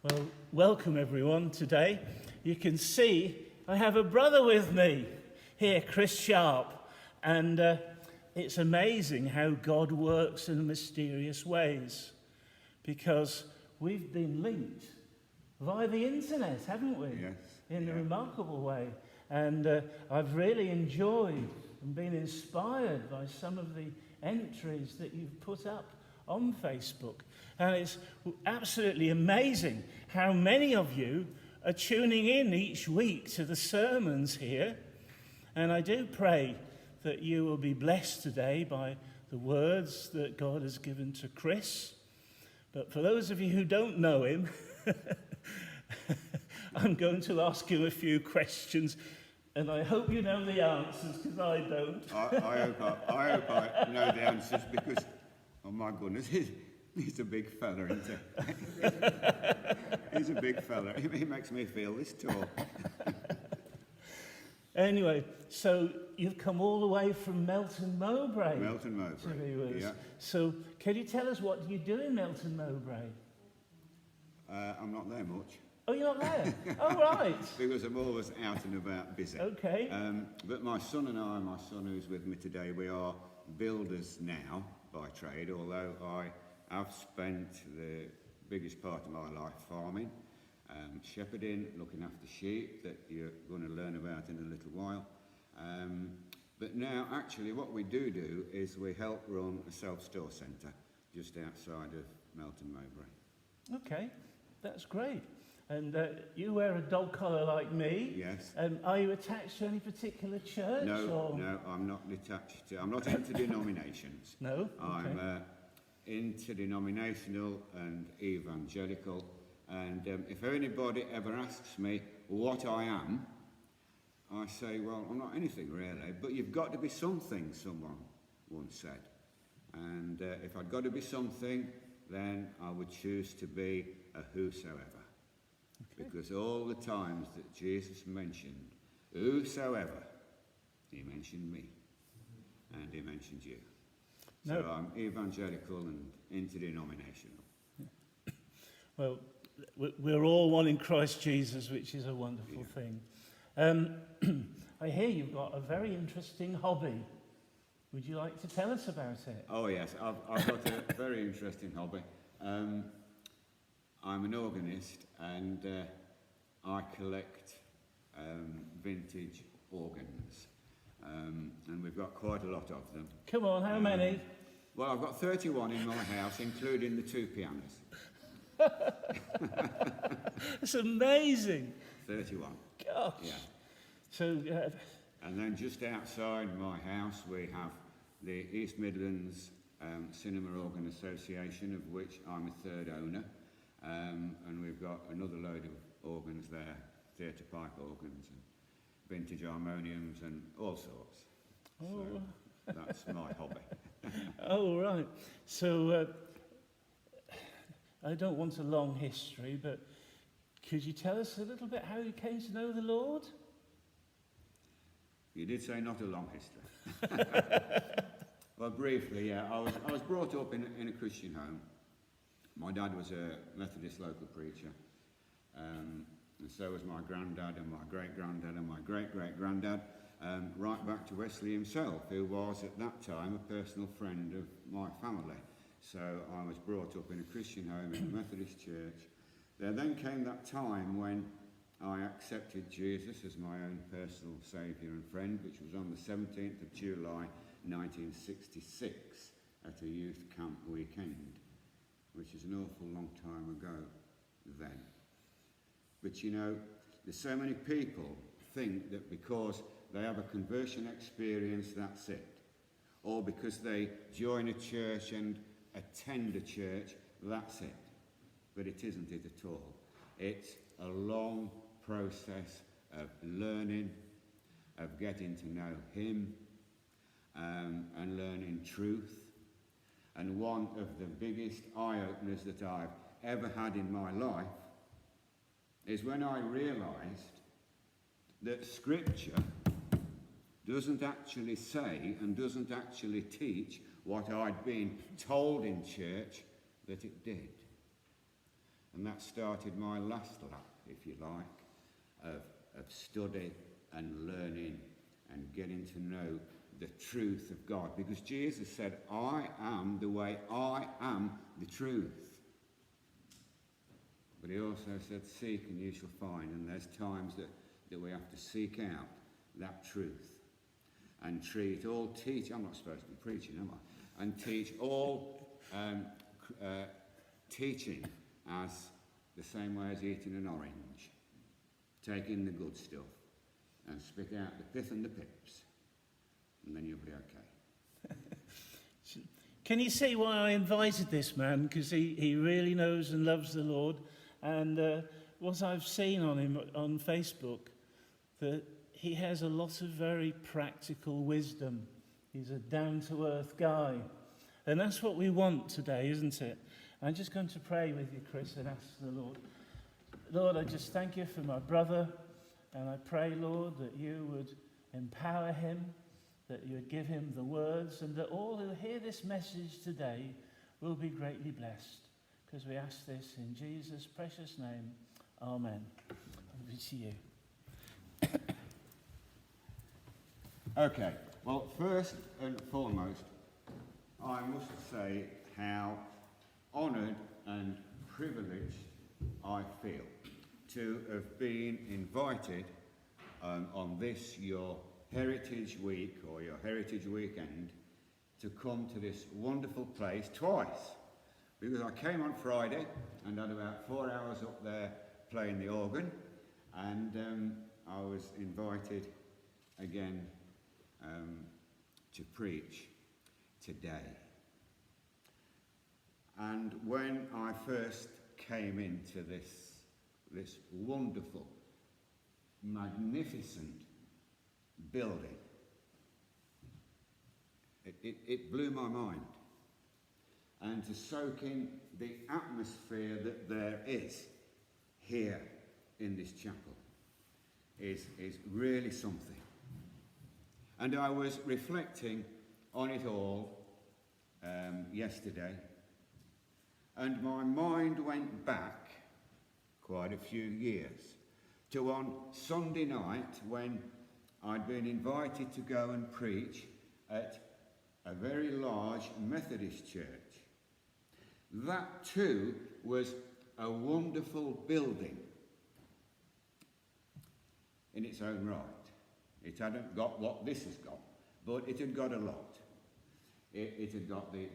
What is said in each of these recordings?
Well, welcome everyone today. You can see I have a brother with me here, Chris Sharp, and it's amazing how God works in mysterious ways, because we've been linked via the internet, haven't we? Yes. In a remarkable way. And I've really enjoyed and been inspired by some of the entries that you've put up on Facebook. And it's absolutely amazing how many of you are tuning in each week to the sermons here. And I do pray that you will be blessed today by the words that God has given to Chris. But for those of you who don't know him, I'm going to ask him a few questions, and I hope you know the answers, because I don't. I hope I know the answers, because, oh my goodness, he's a big fella, isn't he? He's a big fella. He makes me feel this tall. Anyway, so you've come all the way from Melton Mowbray. Melton Mowbray, to be with us. yeah. So can you tell us what you do in Melton Mowbray? I'm not there much. Oh, you're not there? Oh, right. Because I'm always out and about busy. Okay. But my son and I, my son who's with me today, we are builders now by trade, although I have spent the biggest part of my life farming, shepherding, looking after sheep that you're going to learn about in a little while. But now, actually, what we do is we help run a self-store centre just outside of Melton Mowbray. Okay, that's great. And you wear a dog collar like me. Yes. Are you attached to any particular church? No, I'm not attached to. I'm not into denominations. No? Okay. I'm interdenominational and evangelical. And if anybody ever asks me what I am, I say, well, I'm not anything really, but you've got to be something, someone once said. And if I'd got to be something, then I would choose to be a whosoever. Okay. Because all the times that Jesus mentioned whosoever, he mentioned me, and he mentioned you. So I'm evangelical and interdenominational. Yeah. Well, we're all one in Christ Jesus, which is a wonderful thing. I hear you've got a very interesting hobby. Would you like to tell us about it? Oh yes, I've got a very interesting hobby. I'm an organist, and I collect vintage organs, and we've got quite a lot of them. Come on, how many? Well, I've got 31 in my house, including the 2 pianos. That's amazing. 31. Gosh. Yeah. So, and then just outside my house we have the East Midlands Cinema Organ Association, of which I'm a third owner, and we've got another load of organs there, theatre pipe organs and vintage harmoniums and all sorts. Oh. So that's my hobby. Oh, right. So, I don't want a long history, but could you tell us a little bit how you came to know the Lord? You did say not a long history. Well, briefly, yeah. I was brought up in a Christian home. My dad was a Methodist local preacher, and so was my granddad and my great-granddad and my great-great-granddad, right back to Wesley himself, who was at that time a personal friend of my family. So I was brought up in a Christian home in a Methodist church. There then came that time when I accepted Jesus as my own personal saviour and friend, which was on the 17th of July 1966 at a youth camp weekend, which is an awful long time ago then. But you know, there's so many people think that because they have a conversion experience, that's it. Or because they join a church and attend a church, that's it. But it isn't it at all. It's a long process of learning, of getting to know him, and learning truth. And one of the biggest eye-openers that I've ever had in my life is when I realised that Scripture doesn't actually say and doesn't actually teach what I'd been told in church that it did. And that started my last lap, if you like, of study and learning and getting to know the truth of God. Because Jesus said, I am the way, I am the truth. But he also said, seek and you shall find. And there's times that we have to seek out that truth and treat all teach. I'm not supposed to be preaching, am I? And teach all teaching as the same way as eating an orange. Take in the good stuff and spit out the pith and the pips, and then you'll be okay. Can you see why I invited this man? Because he really knows and loves the Lord. And what I've seen on him on Facebook, that he has a lot of very practical wisdom. He's a down-to-earth guy. And that's what we want today, isn't it? I'm just going to pray with you, Chris, and ask the Lord. Lord, I just thank you for my brother. And I pray, Lord, that you would empower him, that you would give him the words, and that all who hear this message today will be greatly blessed. Because we ask this in Jesus' precious name. Amen. Over to you. Okay, well, first and foremost, I must say how honoured and privileged I feel to have been invited on this, your Heritage Week or your Heritage Weekend, to come to this wonderful place twice. Because I came on Friday and had about 4 hours up there playing the organ, and I was invited again to preach today. And when I first came into this wonderful, magnificent building, it blew my mind. And to soak in the atmosphere that there is here in this chapel is really something. And I was reflecting on it all yesterday, and my mind went back quite a few years to on Sunday night when I'd been invited to go and preach at a very large Methodist church. That too was a wonderful building in its own right. It hadn't got what this has got, but it had got a lot. It had got the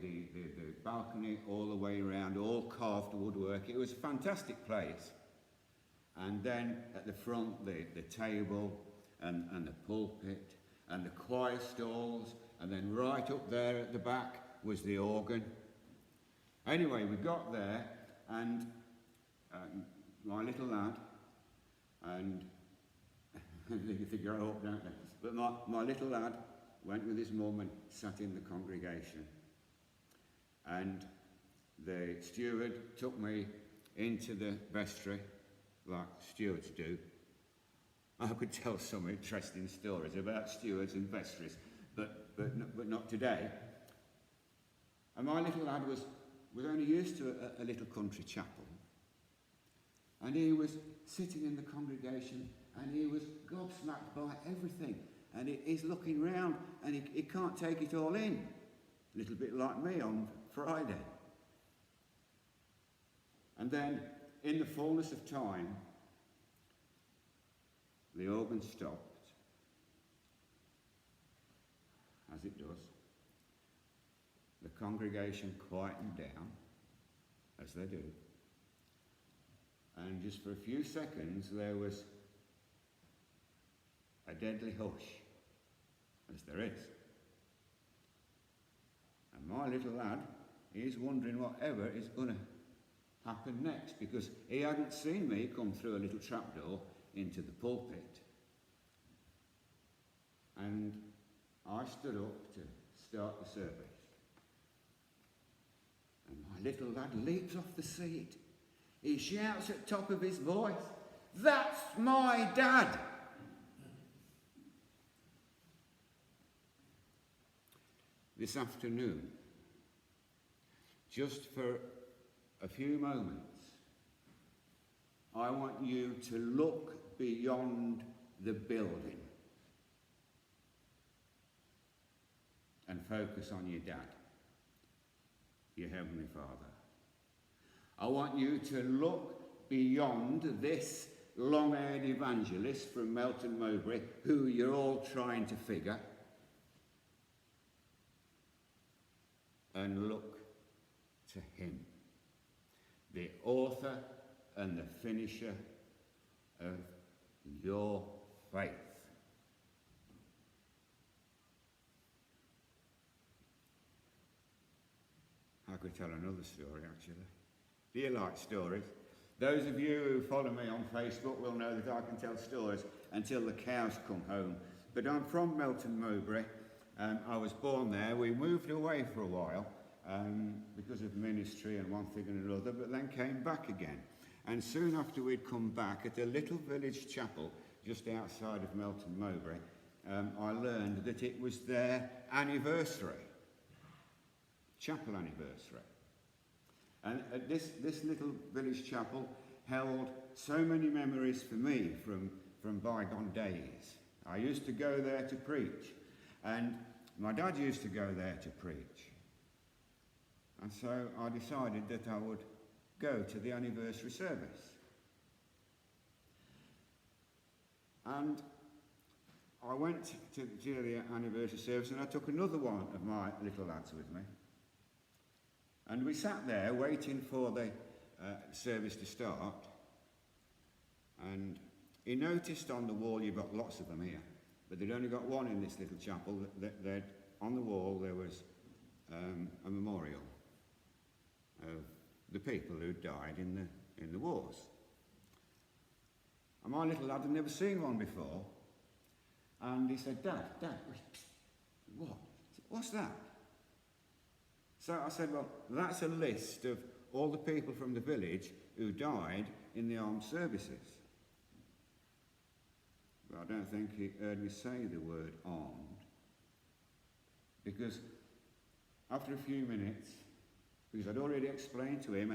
balcony all the way around, all carved woodwork. It was a fantastic place. And then at the front, the table and the pulpit and the choir stalls, and then right up there at the back was the organ. Anyway, we got there, and my little lad, and they grow up, don't they? But my little lad went with his mum and sat in the congregation. And the steward took me into the vestry, like stewards do. I could tell some interesting stories about stewards and vestries, but not today. And my little lad was only used to a little country chapel. And he was sitting in the congregation and he was gobsmacked by everything. And he's looking round and he can't take it all in. A little bit like me on Friday. And then, in the fullness of time, the organ stopped, as it does. The congregation quietened down, as they do. And just for a few seconds, there was a deadly hush, as there is. And my little lad, he's wondering whatever is going to happen next, because he hadn't seen me come through a little trapdoor into the pulpit. And I stood up to start the service. And my little lad leaps off the seat. He shouts at the top of his voice, "That's my dad!" This afternoon, just for a few moments, I want you to look beyond the building and focus on your dad, your Heavenly Father. I want you to look beyond this long-haired evangelist from Melton Mowbray, who you're all trying to figure, and look to him, the author and the finisher of your faith. I could tell another story, actually. Do you like stories? Those of you who follow me on Facebook will know that I can tell stories until the cows come home. But I'm from Melton Mowbray. I was born there. We moved away for a while because of ministry and one thing and another, but then came back again. And soon after we'd come back, at a little village chapel just outside of Melton Mowbray, I learned that it was their anniversary, chapel anniversary. And this little village chapel held so many memories for me from bygone days. I used to go there to preach, and my dad used to go there to preach. And so I decided that I would go to the anniversary service. And I went to the anniversary service, and I took another one of my little lads with me. And we sat there waiting for the service to start. And he noticed on the wall, you've got lots of them here, but they'd only got one in this little chapel. On the wall there was a memorial of the people who died in the wars. And my little lad had never seen one before. And he said, Dad, what? What's that? So I said, well, that's a list of all the people from the village who died in the armed services. But I don't think he heard me say the word armed, because after a few minutes, because I'd already explained to him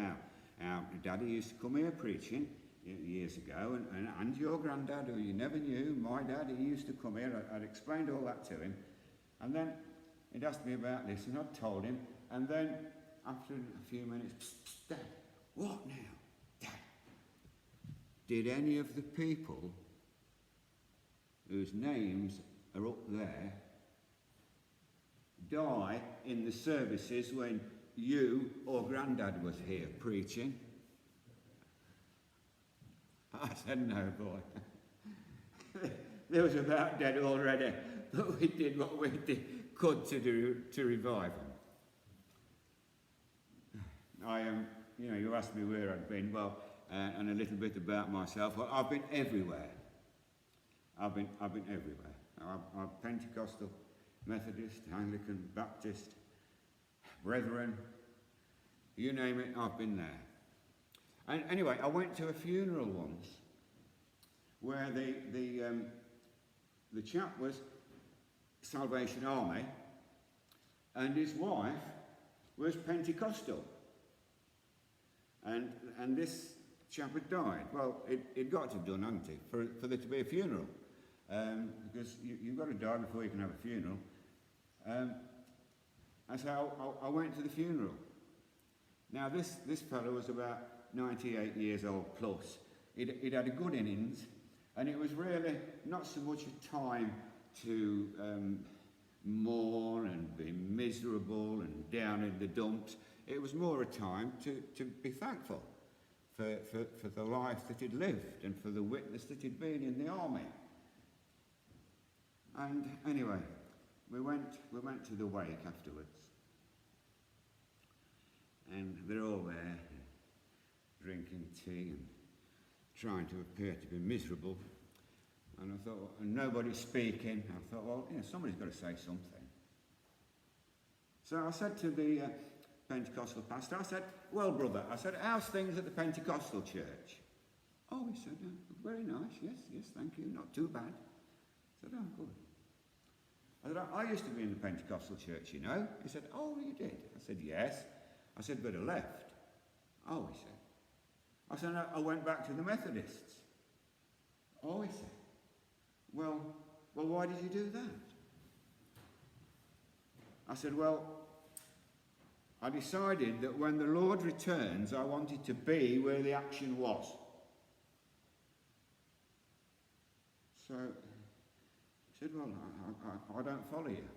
how Daddy used to come here preaching years ago, and your granddad, who you never knew, my dad, he used to come here. I'd explained all that to him, and then he'd asked me about this, and I'd told him. And then, after a few minutes, Dad, what now? Dad, did any of the people whose names are up there die in the services when you or Grandad was here preaching? I said, no, boy. They was about dead already, but we did what we could to revive them. You asked me where I'd been, well, and a little bit about myself. Well, I've been everywhere. I've been everywhere. I'm Pentecostal, Methodist, Anglican, Baptist, Brethren, you name it, I've been there. And anyway, I went to a funeral once where the chap was Salvation Army, and his wife was Pentecostal. And this chap had died. Well, it got to have done, hadn't it, for there to be a funeral. Because you've got to die before you can have a funeral. And so I went to the funeral. Now, this fellow was about 98 years old plus. He'd had a good innings, and it was really not so much a time to mourn and be miserable and down in the dumps. It was more a time to be thankful for the life that he'd lived and for the witness that he'd been in the army. And anyway, we went to the wake afterwards. And they're all there, drinking tea and trying to appear to be miserable. And I thought, and nobody's speaking. I thought, well, somebody's got to say something. So I said to the Pentecostal pastor, I said, well, brother, I said, how's things at the Pentecostal church? Oh, he said, very nice, yes, thank you, not too bad. I said, oh, good. I said, I used to be in the Pentecostal church, you know. He said, oh, you did? I said, yes. I said, but I left. Oh, he said. I said, "No, I went back to the Methodists." "Oh," he said, well, why did you do that?" I said, "Well, I decided that when the Lord returns, I wanted to be where the action was." So he said, "Well, I don't follow you."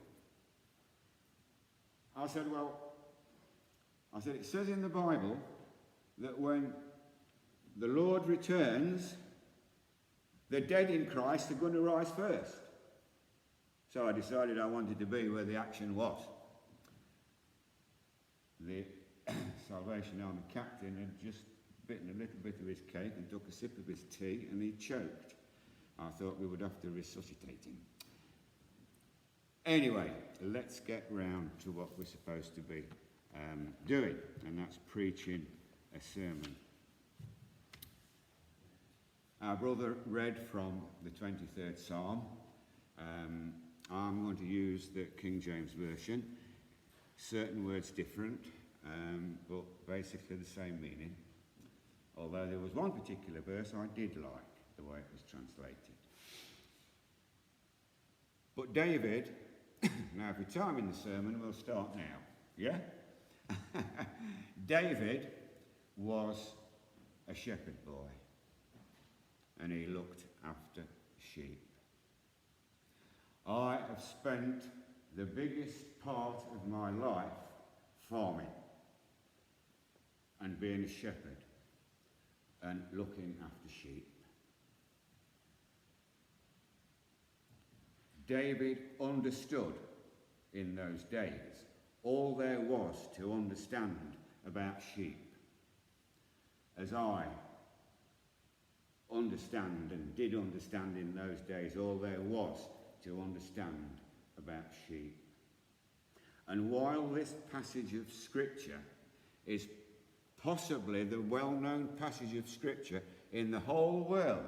I said, "It says in the Bible that when the Lord returns, the dead in Christ are going to rise first." So I decided I wanted to be where the action was. The Salvation Army captain had just bitten a little bit of his cake and took a sip of his tea, and he choked. I thought we would have to resuscitate him. Anyway, let's get round to what we're supposed to be doing, and that's preaching a sermon. Our brother read from the 23rd Psalm. I'm going to use the King James Version. Certain words different, but basically the same meaning. Although there was one particular verse I did like the way it was translated. But David, now if we're timing the sermon, we'll start now. Yeah? David was a shepherd boy, and he looked after sheep. I have spent the biggest part of my life farming and being a shepherd and looking after sheep. David understood in those days all there was to understand about sheep, as I understand and did understand in those days all there was to understand about sheep. And while this passage of Scripture is possibly the well-known passage of Scripture in the whole world,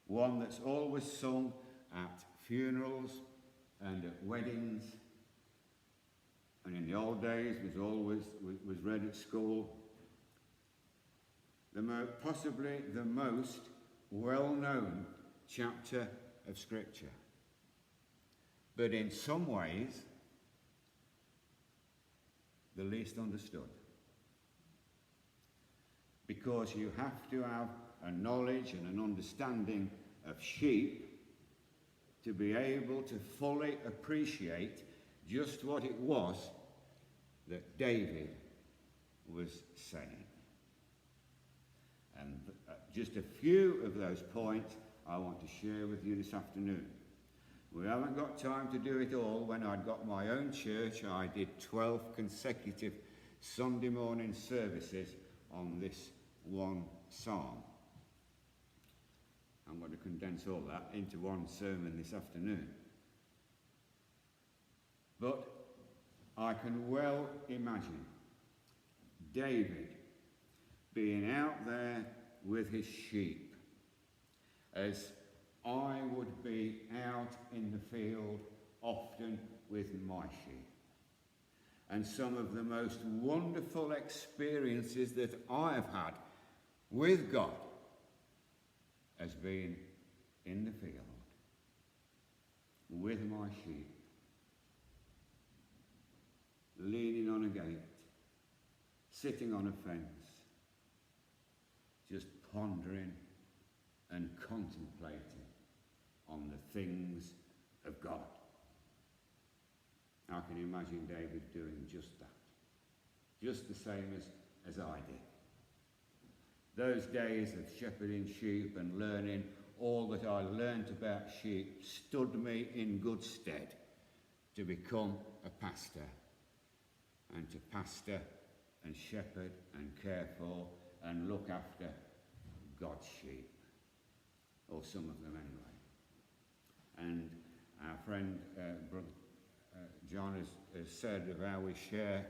one that's always sung at funerals and at weddings, and in the old days was read at school, possibly the most well-known chapter of Scripture. But in some ways, the least understood. Because you have to have a knowledge and an understanding of sheep to be able to fully appreciate just what it was that David was saying. And just a few of those points I want to share with you this afternoon. We haven't got time to do it all. When I'd got my own church, I did 12 consecutive Sunday morning services on this one psalm. I'm going to condense all that into one sermon this afternoon. But I can well imagine David being out there with his sheep, as I would be out in the field often with my sheep. And some of the most wonderful experiences that I have had with God has been in the field with my sheep, leaning on a gate, sitting on a fence, just pondering and contemplating on the things of God. I can imagine David doing just that, just the same as I did. Those days of shepherding sheep and learning all that I learnt about sheep stood me in good stead to become a pastor, and to pastor and shepherd and care for and look after God's sheep, or some of them anyway. And our friend Brother John has said of how we share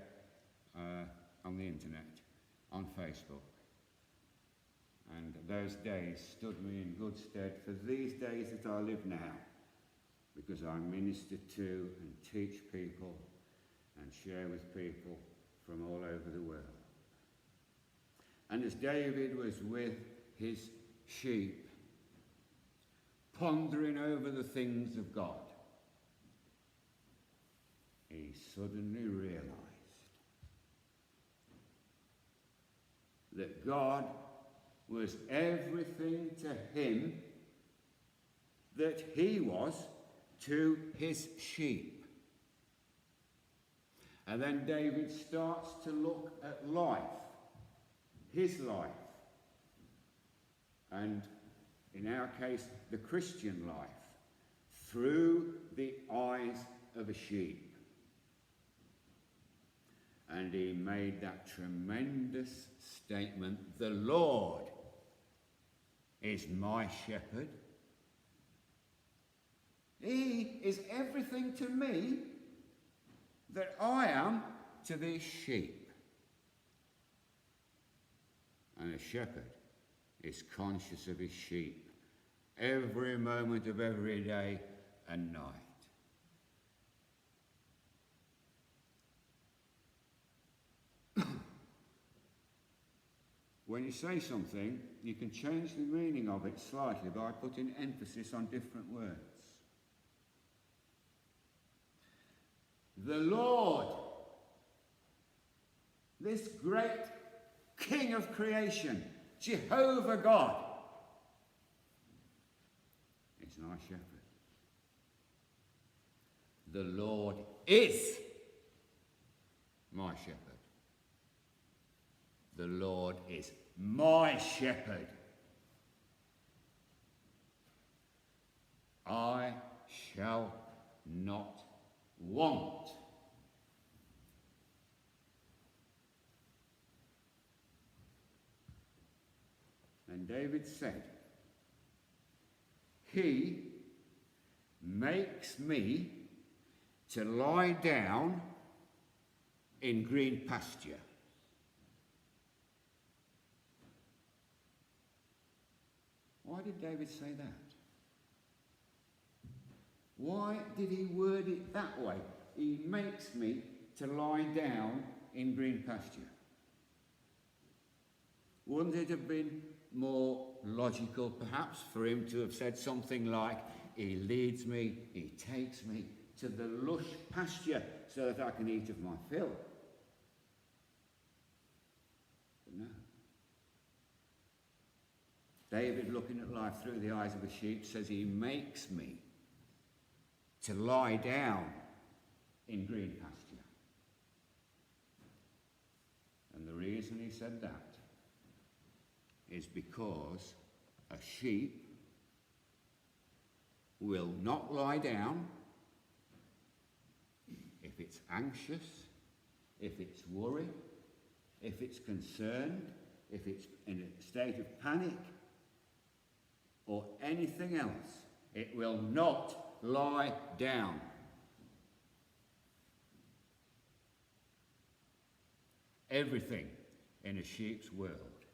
on the internet, on Facebook. And those days stood me in good stead for these days that I live now, because I minister to and teach people and share with people from all over the world. And as David was with his sheep, pondering over the things of God, he suddenly realized that God was everything to him that he was to his sheep. And then David starts to look at life, his life, and in our case, the Christian life, through the eyes of a sheep. And he made that tremendous statement, "The Lord is my shepherd. He is everything to me that I am to these sheep." And a shepherd is conscious of his sheep every moment of every day and night. When you say something, you can change the meaning of it slightly by putting emphasis on different words. The Lord, this great King of creation, Jehovah God, is my shepherd. The Lord is my shepherd. The Lord is my shepherd. I shall not want. And David said, "He makes me to lie down in green pasture." Why did David say that? Why did he word it that way? He makes me to lie down in green pasture. Wouldn't it have been more logical, perhaps, for him to have said something like, "He leads me, he takes me to the lush pasture so that I can eat of my fill"? But no. David, looking at life through the eyes of a sheep, says he makes me to lie down in green pasture. And the reason he said that is because a sheep will not lie down if it's anxious, if it's worried, if it's concerned, if it's in a state of panic, or anything else. It will not lie down. Everything in a sheep's world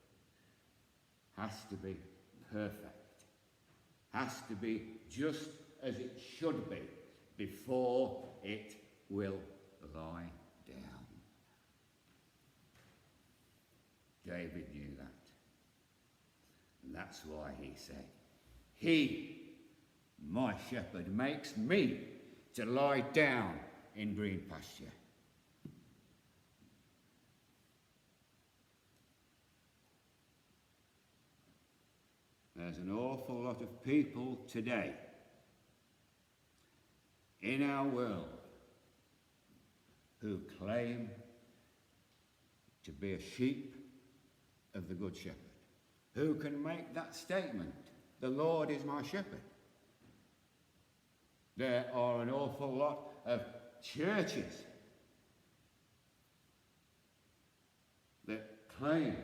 has to be perfect, has to be just as it should be before it will lie down. David knew that. And that's why he said, "He, my shepherd, makes me to lie down in green pasture." There's an awful lot of people today in our world who claim to be a sheep of the Good Shepherd, who can make that statement, "The Lord is my shepherd." There are an awful lot of churches that claim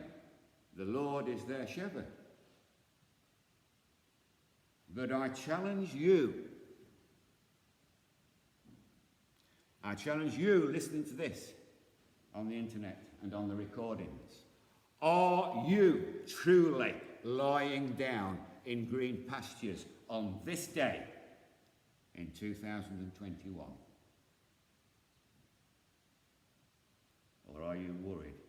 the Lord is their shepherd. But I challenge you listening to this on the internet and on the recordings, are you truly lying down in green pastures on this day in 2021? Or are you worried,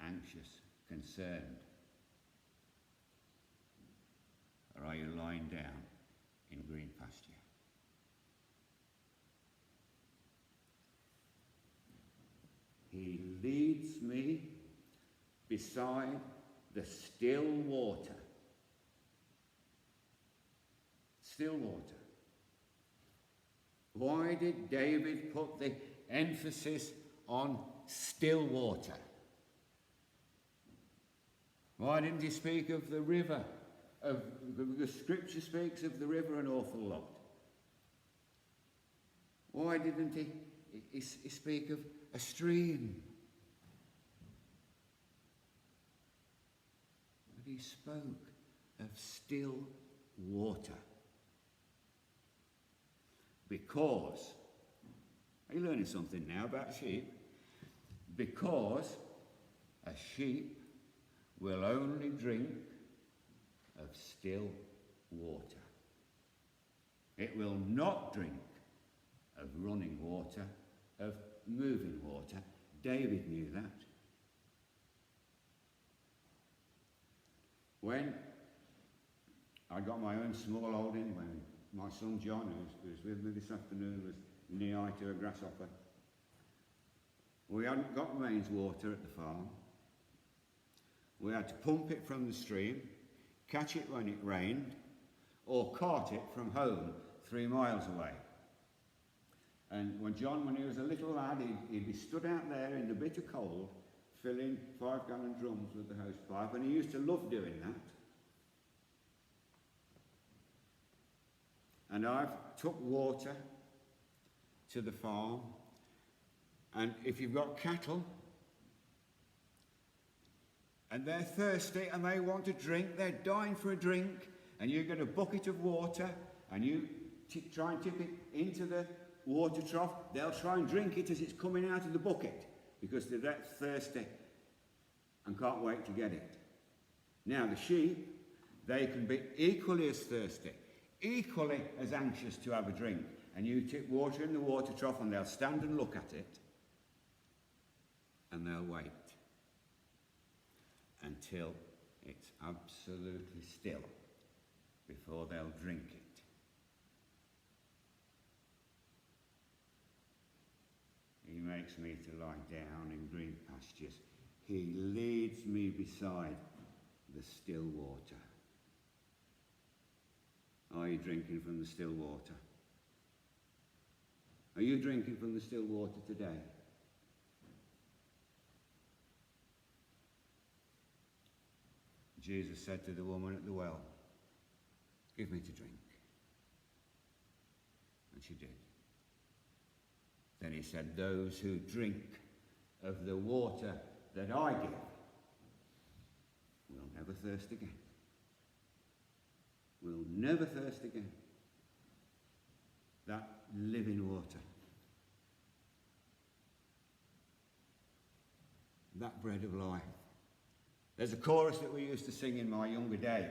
anxious, concerned, green pasture. He leads me beside the still water. Still water. Why did David put the emphasis on still water? Why didn't he speak of the river? The scripture speaks of the river an awful lot. Why didn't he speak of a stream? But he spoke of still water. Because, are you learning something now about sheep? Because a sheep will only drink of still water. It will not drink of running water, of moving water. David knew that. When I got my own small holding, when my son John, who's with me this afternoon, was knee-high to a grasshopper, we hadn't got mains water at the farm. We had to pump it from the stream, catch it when it rained, or cart it from home 3 miles away. And when he was a little lad, he'd be stood out there in the bitter cold, filling 5-gallon drums with the hose pipe, and he used to love doing that. And I've took water to the farm, and if you've got cattle, and they're thirsty and they want to drink, they're dying for a drink, and you get a bucket of water and you try and tip it into the water trough, they'll try and drink it as it's coming out of the bucket because they're that thirsty and can't wait to get it. Now the sheep, they can be equally as thirsty, equally as anxious to have a drink, and you tip water in the water trough and they'll stand and look at it and they'll wait until it's absolutely still before they'll drink it. He makes me to lie down in green pastures. He leads me beside the still water. Are you drinking from the still water? Are you drinking from the still water today? Jesus said to the woman at the well, "Give me to drink." And she did. Then he said, "Those who drink of the water that I give will never thirst again." Will never thirst again. That living water. That bread of life. There's a chorus that we used to sing in my younger day.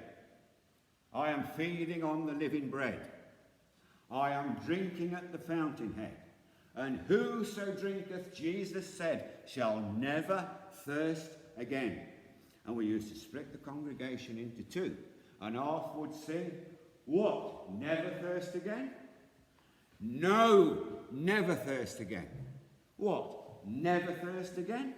I am feeding on the living bread. I am drinking at the fountainhead. And whoso drinketh, Jesus said, shall never thirst again. And we used to split the congregation into two. And half would sing, what? Never thirst again? No, never thirst again. What? Never thirst again?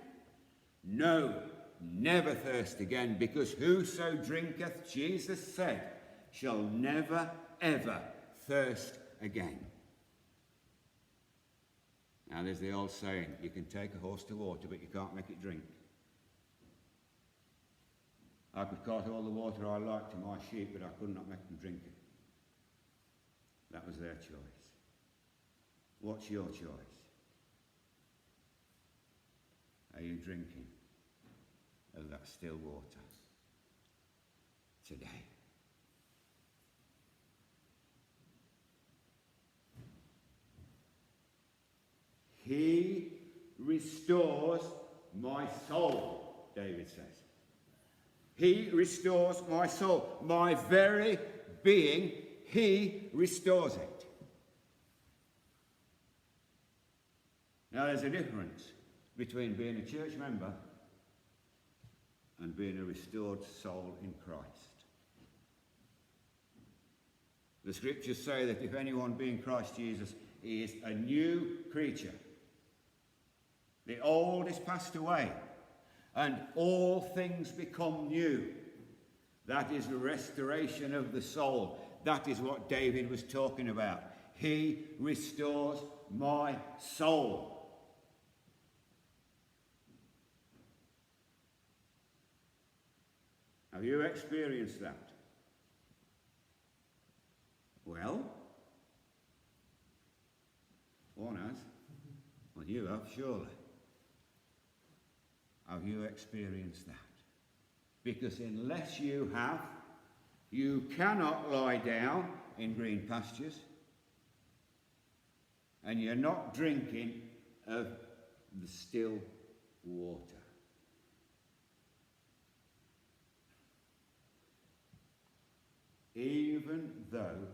No, never thirst again, because whoso drinketh, Jesus said, shall never, ever thirst again. Now there's the old saying, you can take a horse to water, but you can't make it drink. I could cart all the water I liked to my sheep, but I could not make them drink it. That was their choice. What's your choice? Are you drinking of that still water today? He restores my soul, David says. He restores my soul. My very being, he restores it. Now there's a difference between being a church member and being a restored soul in Christ. The scriptures say that if anyone be in Christ Jesus, he is a new creature. The old is passed away, and all things become new. That is the restoration of the soul. That is what David was talking about. He restores my soul. Have you experienced that? Well, one has. Well, you have, surely. Have you experienced that? Because unless you have, you cannot lie down in green pastures, and you're not drinking of the still water. Even though,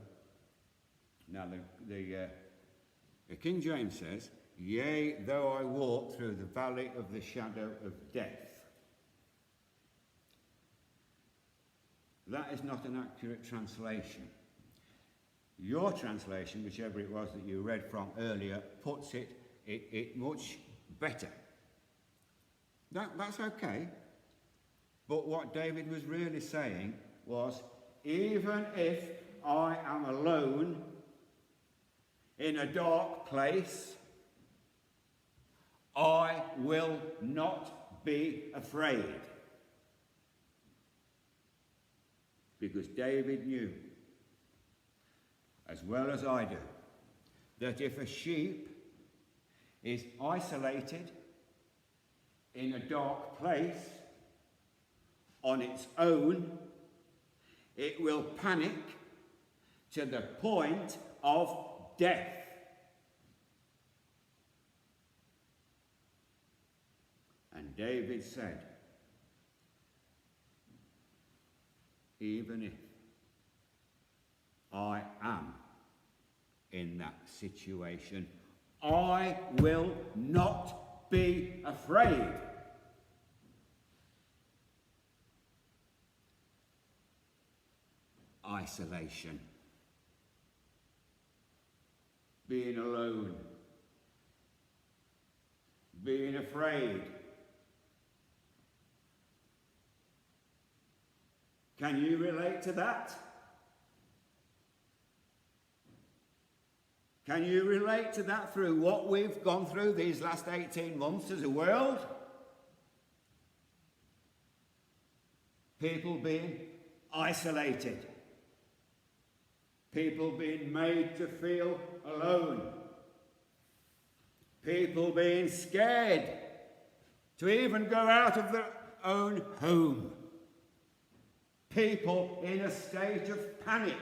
now the King James says, yea, though I walk through the valley of the shadow of death. That is not an accurate translation. Your translation, whichever it was that you read from earlier, puts it much better. That's okay. But what David was really saying was, even if I am alone in a dark place, I will not be afraid. Because David knew, as well as I do, that if a sheep is isolated in a dark place on its own, it will panic to the point of death. And David said, even if I am in that situation, I will not be afraid. Isolation, being alone, being afraid. Can you relate to that? Can you relate to that through what we've gone through these last 18 months as a world? People being isolated. People being made to feel alone. People being scared to even go out of their own home. People in a state of panic.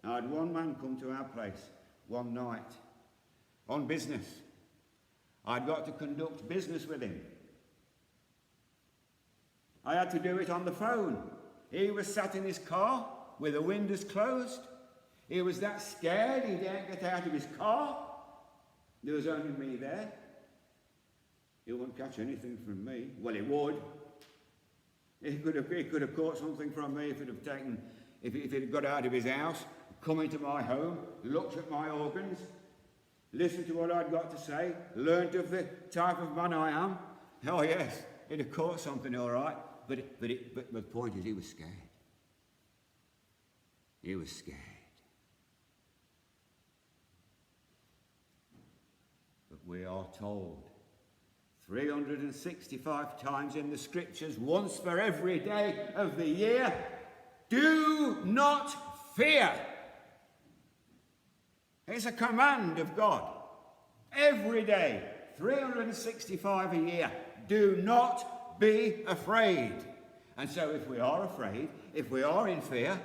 I had one man come to our place one night on business. I'd got to conduct business with him. I had to do it on the phone. He was sat in his car with the windows closed. He was that scared he didn't get out of his car. There was only me there. He wouldn't catch anything from me. Well, he would. He could have caught something from me if he'd got out of his house, come into my home, looked at my organs, listened to what I'd got to say, learnt of the type of man I am. Oh yes, he'd have caught something all right. But the point is, he was scared. He was scared. But we are told 365 times in the scriptures, once for every day of the year, do not fear. It's a command of God. Every day, 365 a year, do not be afraid. And so if we are afraid, if we are in fear,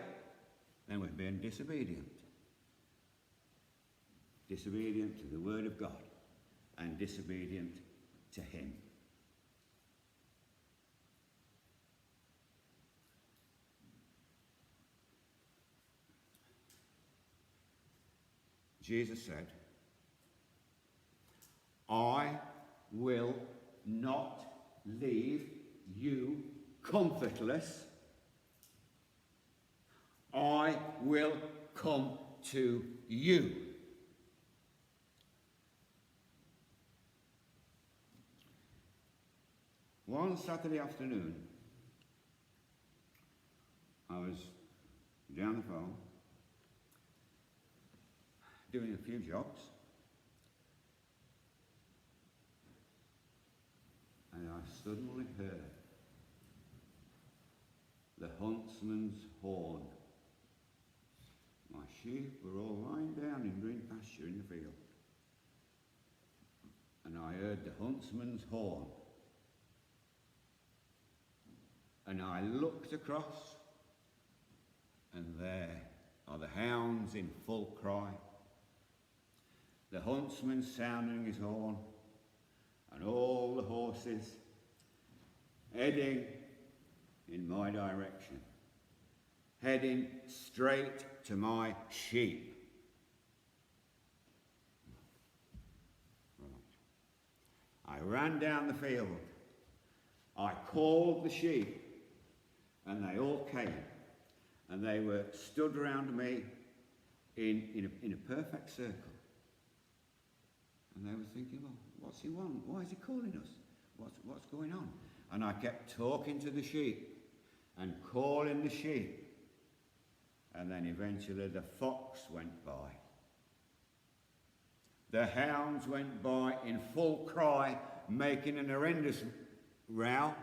then we're being disobedient. Disobedient to the word of God and disobedient to him. Jesus said, I will not leave you comfortless. I will come to you. One Saturday afternoon, I was down the phone doing a few jobs, and I suddenly heard the huntsman's horn. My sheep were all lying down in green pasture in the field, and I heard the huntsman's horn. And I looked across, and there are the hounds in full cry, the huntsman sounding his horn, and all the horses heading in my direction, heading straight to my sheep. Right. I ran down the field. I called the sheep, and they all came, and they were stood around me in a perfect circle. And they were thinking, well, what's he want? Why is he calling us? What's going on? And I kept talking to the sheep and calling the sheep. And then eventually the fox went by. The hounds went by in full cry, making an horrendous row.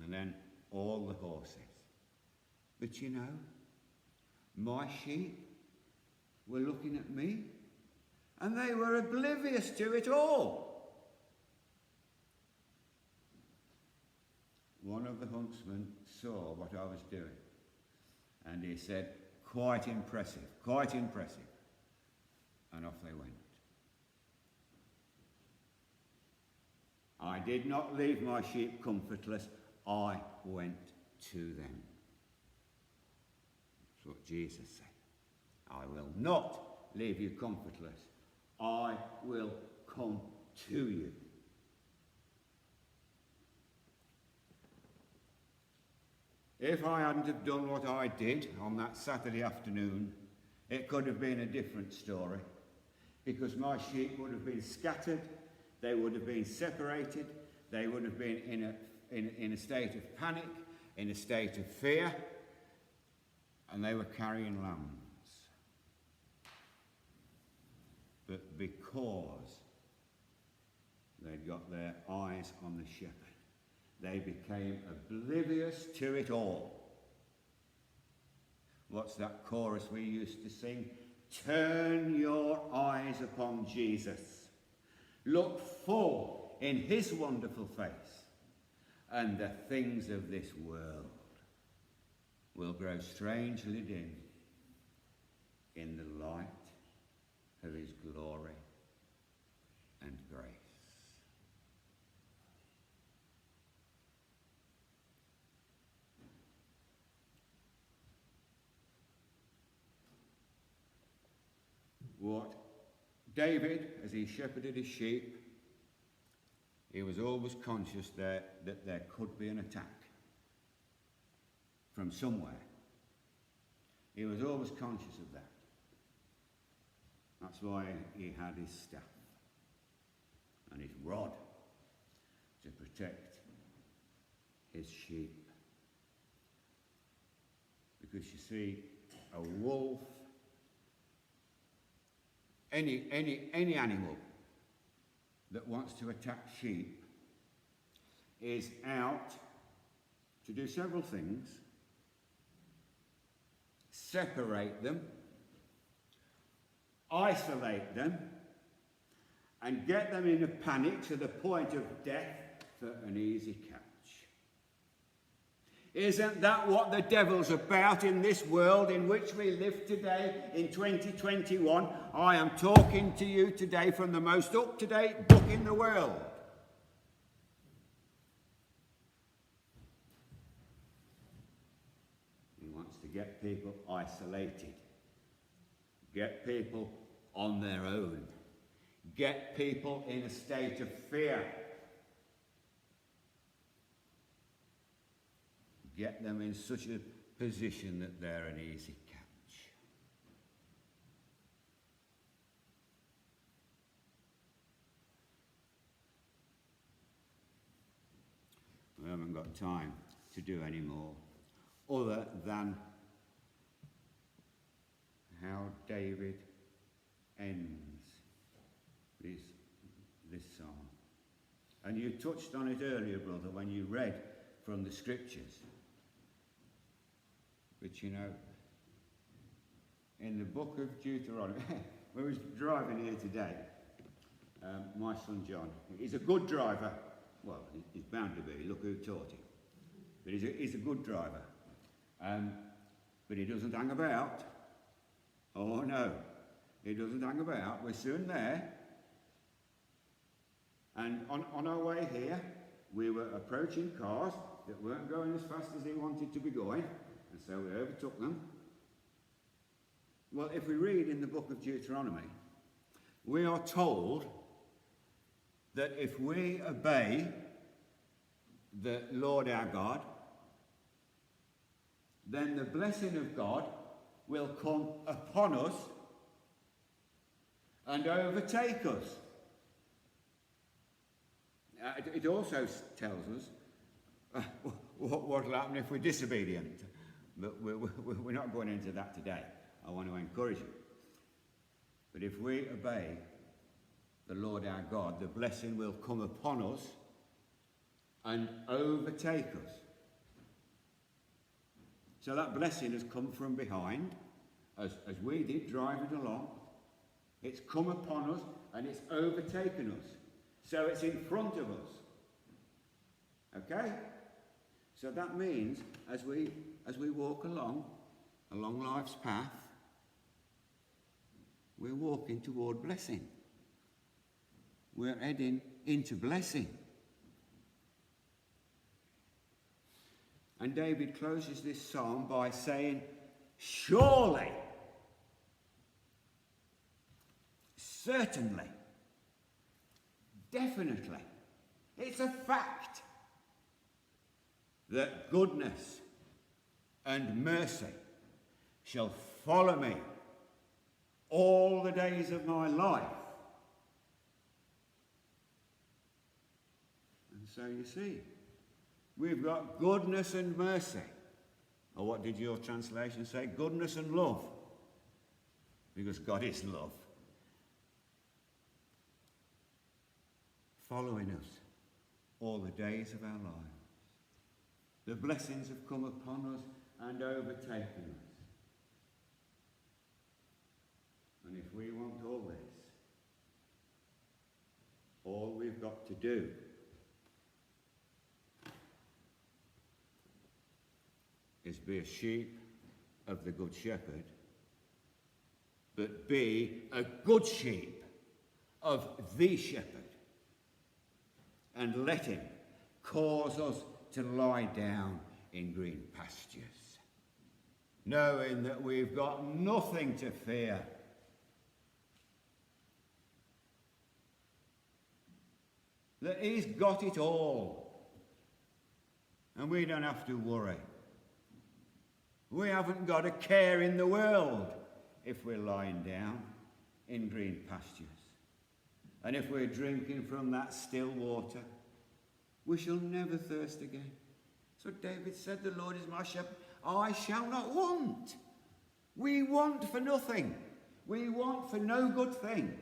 And then all the horses. But you know, my sheep were looking at me, and they were oblivious to it all. One of the huntsmen saw what I was doing, and he said, quite impressive, quite impressive. And off they went. I did not leave my sheep comfortless. I went to them. That's what Jesus said. I will not leave you comfortless. I will come to you. If I hadn't have done what I did on that Saturday afternoon, it could have been a different story, because my sheep would have been scattered, they would have been separated, they would have been in a state of panic, in a state of fear, and they were carrying lambs. But because they'd got their eyes on the shepherd, they became oblivious to it all. What's that chorus we used to sing? Turn your eyes upon Jesus. Look full in his wonderful face, and the things of this world will grow strangely dim in the light of his glory and grace. What David, as he shepherded his sheep, he was always conscious that there could be an attack from somewhere. He was always conscious of that. That's why he had his staff and his rod to protect his sheep. Because you see, a wolf, any animal that wants to attack sheep is out to do several things: separate them, isolate them, and get them in a panic to the point of death for an easy catch. Isn't that what the devil's about in this world in which we live today in 2021? I am talking to you today from the most up-to-date book in the world. He wants to get people isolated, get people on their own, get people in a state of fear, get them in such a position that they're an easy catch. We haven't got time to do any more other than how David ends this psalm. And you touched on it earlier, brother, when you read from the scriptures. But you know, in the book of Deuteronomy, when I was driving here today, my son John, he's a good driver. Well, he's bound to be. Look who taught him. But he's a good driver. But he doesn't hang about. Oh no, he doesn't hang about. We're soon there. And on our way here, we were approaching cars that weren't going as fast as they wanted to be going, and so we overtook them. Well, if we read in the book of Deuteronomy, we are told that if we obey the Lord our God, then the blessing of God will come upon us and overtake us. It also tells us what will happen if we're disobedient. But we're not going into that today. I want to encourage you. But if we obey the Lord our God, the blessing will come upon us and overtake us. So that blessing has come from behind, as we did driving along. It's come upon us and it's overtaken us. So it's in front of us. Okay? So that means as we walk along life's path, we're walking toward blessing. We're heading into blessing. And David closes this psalm by saying, surely, certainly, definitely, it's a fact that goodness and mercy shall follow me all the days of my life. And so you see, we've got goodness and mercy. Or what did your translation say? Goodness and love. Because God is love. Following us all the days of our lives. The blessings have come upon us and overtaken us. And if we want all this, all we've got to do is be a sheep of the Good Shepherd, but be a good sheep of the Shepherd, and let him cause us to lie down in green pastures, knowing that we've got nothing to fear. That he's got it all, and we don't have to worry. We haven't got a care in the world if we're lying down in green pastures. And if we're drinking from that still water, we shall never thirst again. So David said, the Lord is my shepherd, I shall not want. We want for nothing. We want for no good thing.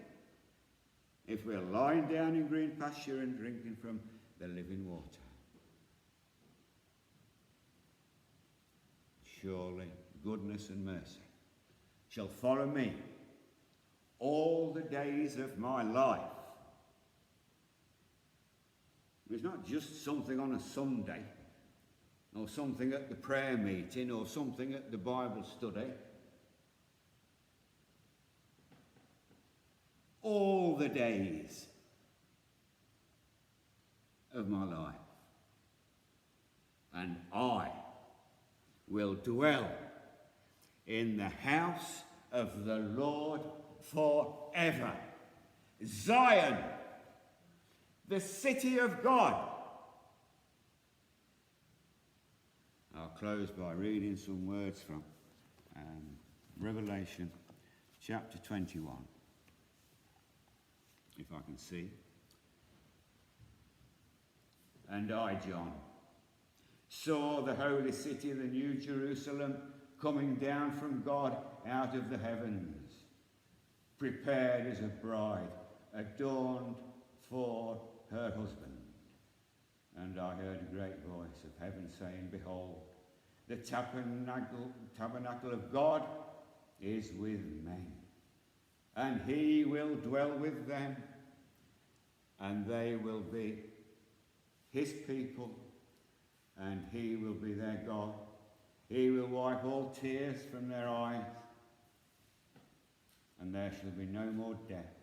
If we're lying down in green pasture and drinking from the living water. Surely goodness and mercy shall follow me all the days of my life. It's not just something on a Sunday, or something at the prayer meeting, or something at the Bible study. All the days of my life. And I will dwell in the house of the Lord forever. Zion, the city of God. Our close by reading some words from Revelation chapter 21, if I can see. And I, John, saw the holy city, the new Jerusalem, coming down from God out of the heavens, prepared as a bride, adorned for her husband. And I heard a great voice of heaven saying, Behold, the tabernacle of God is with men, and he will dwell with them, and they will be his people, and he will be their God. He will wipe all tears from their eyes, and there shall be no more death,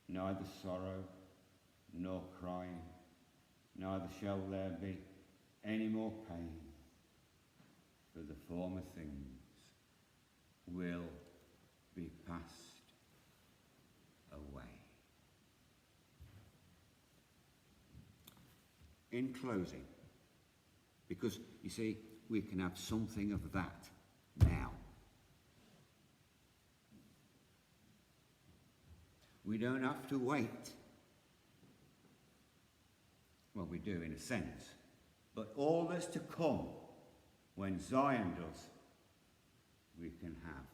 neither sorrow nor crying, neither shall there be any more pain, for the former things will be passed away. In closing, because you see, we can have something of that now. We don't have to wait. Well, we do in a sense. But all that's to come when Zion does, we can have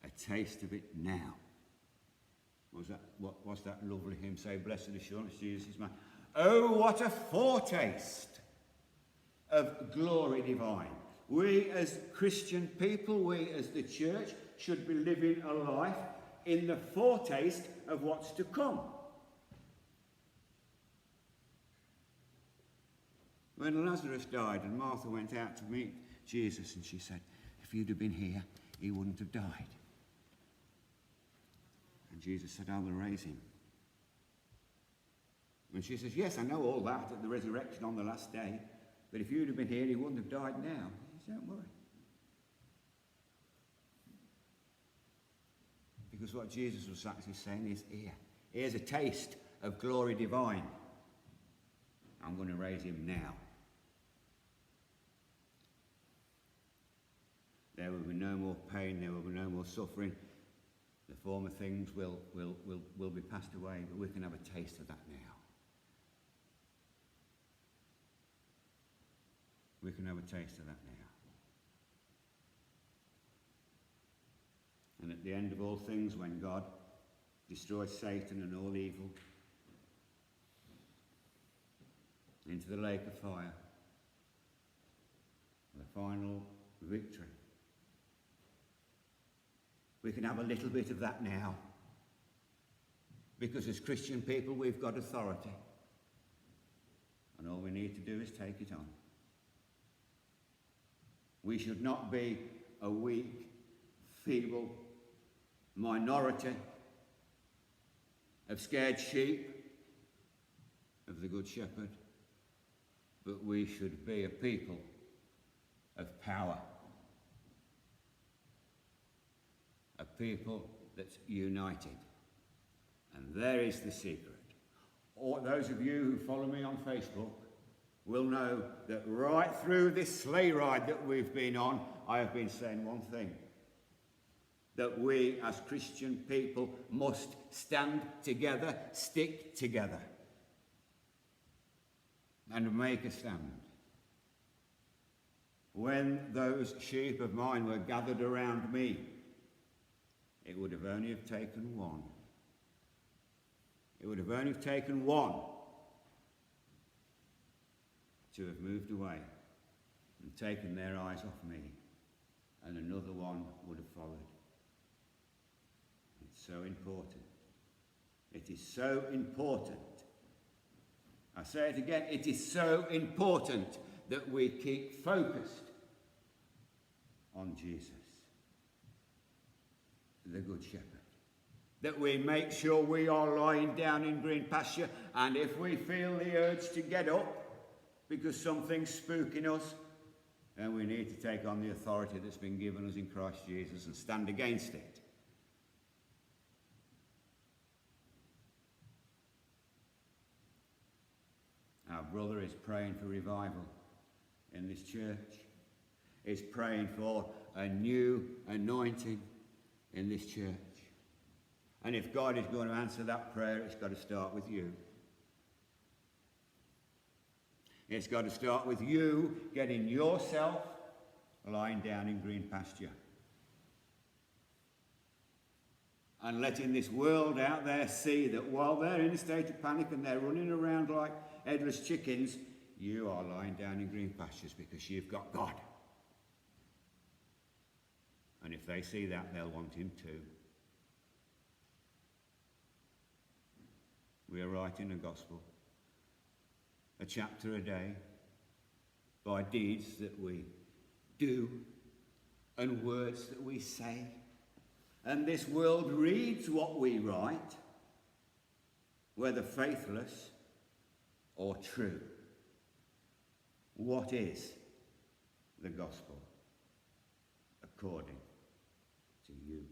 a taste of it now. What's that lovely hymn say? Blessed assurance, Jesus is mine. Oh, what a foretaste of glory divine. We as Christian people, we as the church, should be living a life in the foretaste of what's to come. When Lazarus died and Martha went out to meet Jesus, and she said, if you'd have been here, he wouldn't have died. And Jesus said, I will raise him. And she says, yes, I know all that at the resurrection on the last day, but if you'd have been here, he wouldn't have died now. He said, don't worry. Because what Jesus was actually saying is, here's a taste of glory divine. I'm going to raise him now. There will be no more pain, there will be no more suffering. The former things will be passed away, but we can have a taste of that now. We can have a taste of that now. And at the end of all things, when God destroys Satan and all evil into the lake of fire, the final victory, we can have a little bit of that now. Because as Christian people, we've got authority. And all we need to do is take it on. We should not be a weak, feeble minority of scared sheep of the Good Shepherd, but we should be a people of power, a people that's united. And there is the secret. Or those of you who follow me on Facebook will know that right through this sleigh ride that we've been on, I have been saying one thing: that we as Christian people must stand together, stick together, and make a stand. When those sheep of mine were gathered around me, it would have only have taken one. It would have only have taken one to have moved away and taken their eyes off me, and another one would have followed. It's so important. It is so important. I say it again, it is so important that we keep focused on Jesus, the Good Shepherd. That we make sure we are lying down in green pasture, and if we feel the urge to get up because something's spooking us, then we need to take on the authority that's been given us in Christ Jesus and stand against it. Our brother is praying for revival in this church. It's praying for a new anointing in this church. And if God is going to answer that prayer, it's got to start with you. It's got to start with you getting yourself lying down in green pasture. And letting this world out there see that while they're in a state of panic and they're running around like headless chickens, you are lying down in green pastures because you've got God. And if they see that, they'll want him too. We are writing a gospel, a chapter a day, by deeds that we do and words that we say. And this world reads what we write, whether faithless or true. What is the gospel according to you?